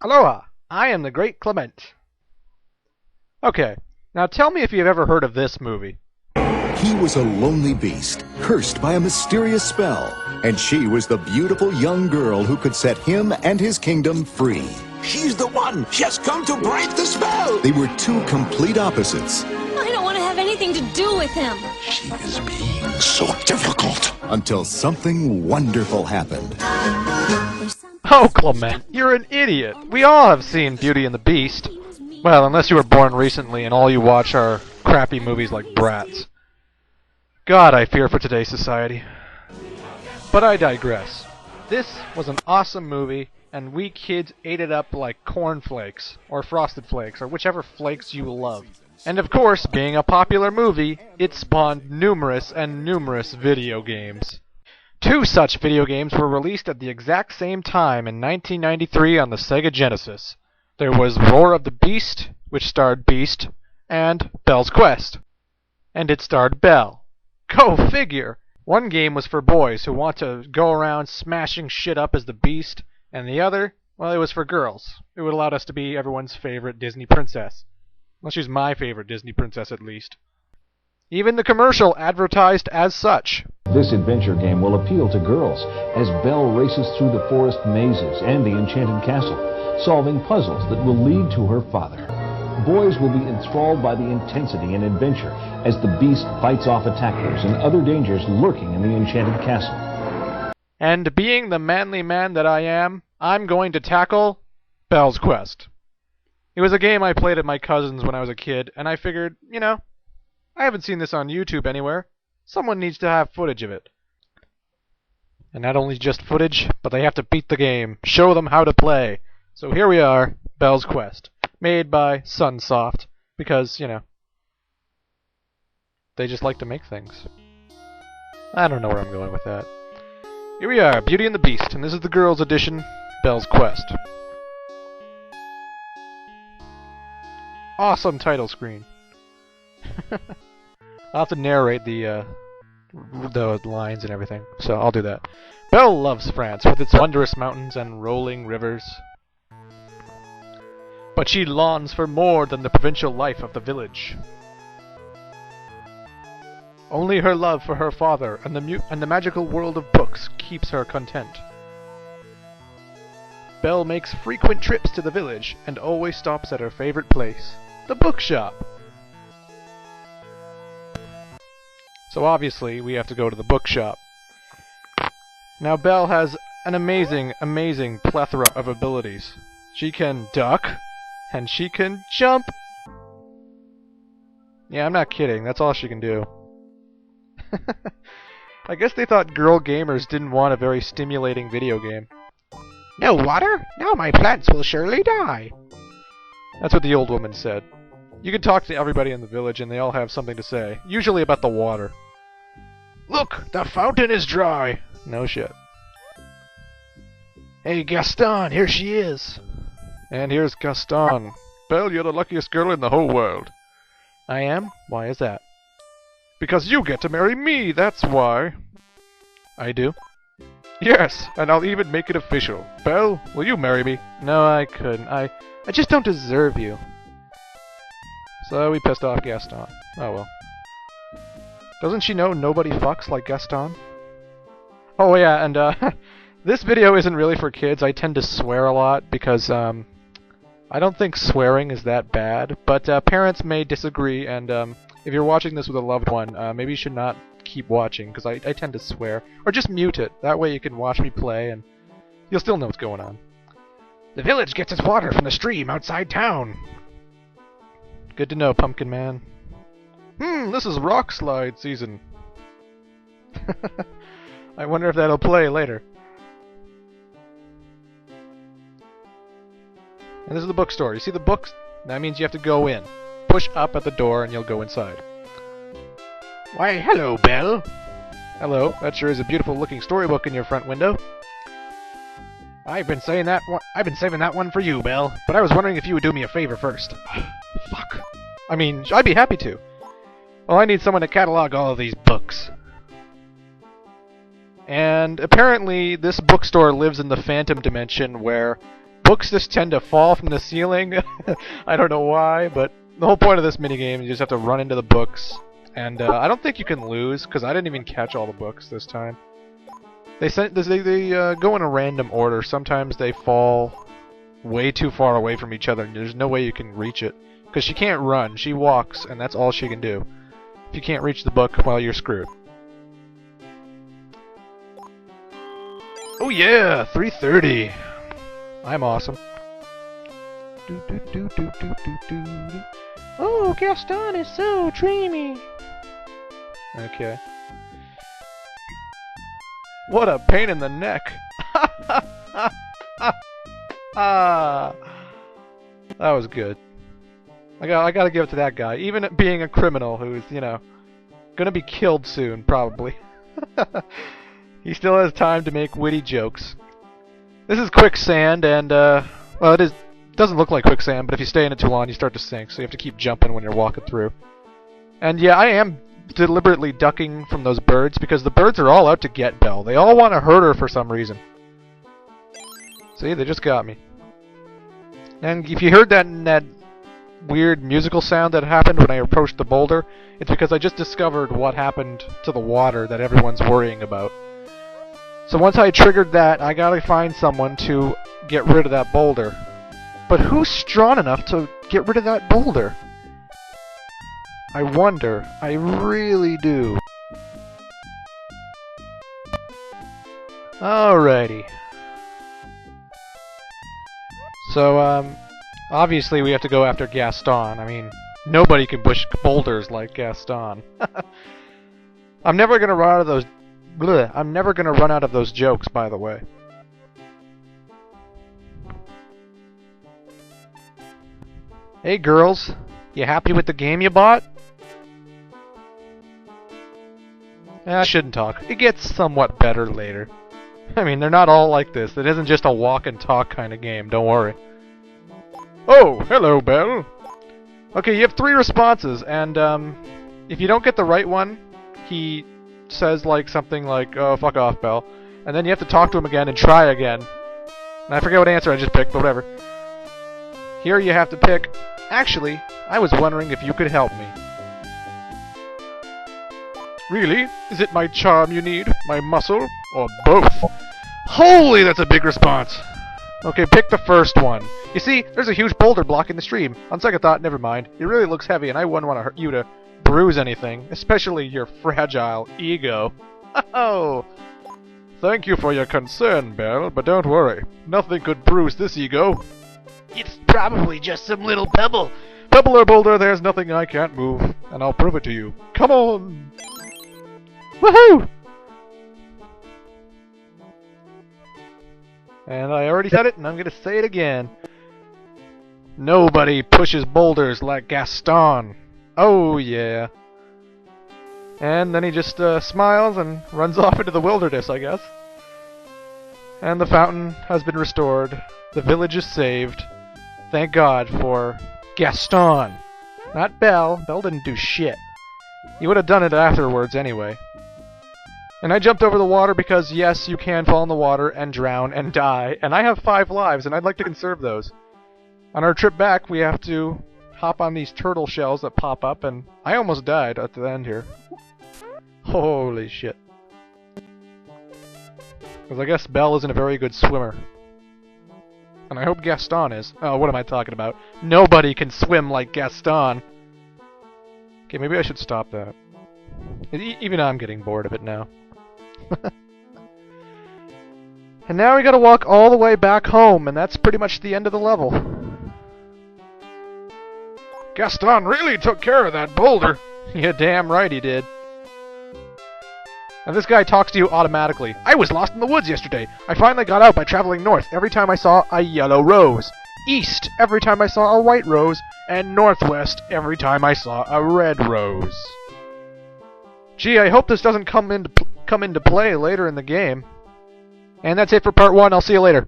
Aloha! I am the Great Clement. Okay, now tell me if you've ever heard of this movie. He was a lonely beast, cursed by a mysterious spell, and she was the beautiful young girl who could set him and his kingdom free. She's the one! She has come to break the spell! They were two complete opposites. I don't want to have anything to do with him. She is being so difficult. Until something wonderful happened. Oh, Clement, you're an idiot. We all have seen Beauty and the Beast. Well, unless you were born recently and all you watch are crappy movies like Bratz. God, I fear for today's society. But I digress. This was an awesome movie, and we kids ate it up like cornflakes, or frosted flakes, or whichever flakes you love. And of course, being a popular movie, it spawned numerous and numerous video games. Two such video games were released at the exact same time in 1993 on the Sega Genesis. There was Roar of the Beast, which starred Beast, and Belle's Quest. And it starred Belle. Go figure! One game was for boys who want to go around smashing shit up as the Beast, and the other, well, it was for girls. It would allow us to be everyone's favorite Disney princess. Well, she's my favorite Disney princess, at least. Even the commercial advertised as such. This adventure game will appeal to girls as Belle races through the forest mazes and the enchanted castle, solving puzzles that will lead to her father. Boys will be enthralled by the intensity and adventure as the Beast fights off attackers and other dangers lurking in the enchanted castle. And being the manly man that I am, I'm going to tackle Belle's Quest. It was a game I played at my cousin's when I was a kid, and I figured, I haven't seen this on YouTube anywhere. Someone needs to have footage of it. And not only just footage, but they have to beat the game, show them how to play. So here we are, Belle's Quest, made by Sunsoft, because, they just like to make things. I don't know where I'm going with that. Here we are, Beauty and the Beast, and this is the girls' edition, Belle's Quest. Awesome title screen. I'll have to narrate the lines and everything, so I'll do that. Belle loves France, with its wondrous mountains and rolling rivers. But she longs for more than the provincial life of the village. Only her love for her father and the magical world of books keeps her content. Belle makes frequent trips to the village and always stops at her favorite place, the bookshop. So obviously, we have to go to the bookshop. Now, Belle has an amazing, amazing plethora of abilities. She can duck, and she can jump. Yeah, I'm not kidding. That's all she can do. I guess they thought girl gamers didn't want a very stimulating video game. No water? Now my plants will surely die. That's what the old woman said. You can talk to everybody in the village and they all have something to say. Usually about the water. Look! The fountain is dry! No shit. Hey Gaston, here she is! And here's Gaston. Belle, you're the luckiest girl in the whole world. I am? Why is that? Because you get to marry me, that's why. I do? Yes, and I'll even make it official. Belle, will you marry me? No, I couldn't. I just don't deserve you. So we pissed off Gaston. Oh well. Doesn't she know nobody fucks like Gaston? Oh yeah, and this video isn't really for kids. I tend to swear a lot because I don't think swearing is that bad. But parents may disagree, and if you're watching this with a loved one, maybe you should not keep watching, because I tend to swear. Or just mute it. That way you can watch me play, and you'll still know what's going on. The village gets its water from the stream outside town. Good to know, Pumpkin Man. This is rock slide season. I wonder if that'll play later. And this is the bookstore. You see the books? That means you have to go in. Push up at the door and you'll go inside. Why, hello, Belle. Hello. That sure is a beautiful looking storybook in your front window. I've been saving that one for you, Belle. But I was wondering if you would do me a favor first. Fuck. I mean, I'd be happy to. Well, I need someone to catalog all of these books. And apparently, this bookstore lives in the phantom dimension where books just tend to fall from the ceiling. I don't know why, but the whole point of this minigame is you just have to run into the books. And I don't think you can lose, because I didn't even catch all the books this time. They go in a random order. Sometimes they fall way too far away from each other, and there's no way you can reach it. Because she can't run, she walks, and that's all she can do. If you can't reach the book, well, you're screwed. Oh yeah, 330. I'm awesome. Oh, Gaston is so dreamy. Okay. What a pain in the neck. Ah, that was good. I gotta give it to that guy. Even being a criminal who's, you know, gonna be killed soon, probably. He still has time to make witty jokes. This is Quicksand, and, well, it doesn't look like quicksand, but if you stay in it too long, you start to sink, so you have to keep jumping when you're walking through. And yeah, I am deliberately ducking from those birds, because the birds are all out to get Belle. They all want to hurt her for some reason. See, they just got me. And if you heard that weird musical sound that happened when I approached the boulder, it's because I just discovered what happened to the water that everyone's worrying about. So once I triggered that, I gotta find someone to get rid of that boulder. But who's strong enough to get rid of that boulder? I wonder. I really do. Alrighty. So, obviously we have to go after Gaston. I mean, nobody can push boulders like Gaston. I'm never gonna run out of those... Bleh, I'm never gonna run out of those jokes, by the way. Hey girls, you happy with the game you bought? I shouldn't talk. It gets somewhat better later. I mean, they're not all like this. It isn't just a walk and talk kind of game, don't worry. Oh, hello, Belle. Okay, you have 3 responses, and if you don't get the right one, he says like something like, oh, fuck off, Belle. And then you have to talk to him again and try again. And I forget what answer I just picked, but whatever. Here you have to pick, actually, I was wondering if you could help me. Really? Is it my charm you need? My muscle? Or both? Holy, that's a big response! Okay, pick the first one. You see, there's a huge boulder blocking the stream. On second thought, never mind. It really looks heavy, and I wouldn't want to hurt you to bruise anything, especially your fragile ego. Oh! Thank you for your concern, Belle, but don't worry. Nothing could bruise this ego. It's probably just some little pebble. Pebble or boulder, there's nothing I can't move, and I'll prove it to you. Come on! Woohoo! And I already said it, and I'm gonna say it again. Nobody pushes boulders like Gaston. Oh, yeah. And then he just smiles and runs off into the wilderness, I guess. And the fountain has been restored. The village is saved. Thank God for Gaston. Not Belle. Belle didn't do shit. He would have done it afterwards anyway. And I jumped over the water because, yes, you can fall in the water and drown and die. And I have 5 lives, and I'd like to conserve those. On our trip back, we have to hop on these turtle shells that pop up, and I almost died at the end here. Holy shit. Because I guess Belle isn't a very good swimmer. And I hope Gaston is. Oh, what am I talking about? Nobody can swim like Gaston! Okay, maybe I should stop that. Even I'm getting bored of it now. And now we gotta walk all the way back home, and that's pretty much the end of the level. Gaston really took care of that boulder. You're damn right he did. And this guy talks to you automatically. I was lost in the woods yesterday. I finally got out by traveling north every time I saw a yellow rose. East every time I saw a white rose. And northwest every time I saw a red rose. Gee, I hope this doesn't come into play later in the game. And that's it for part 1. I'll see you later.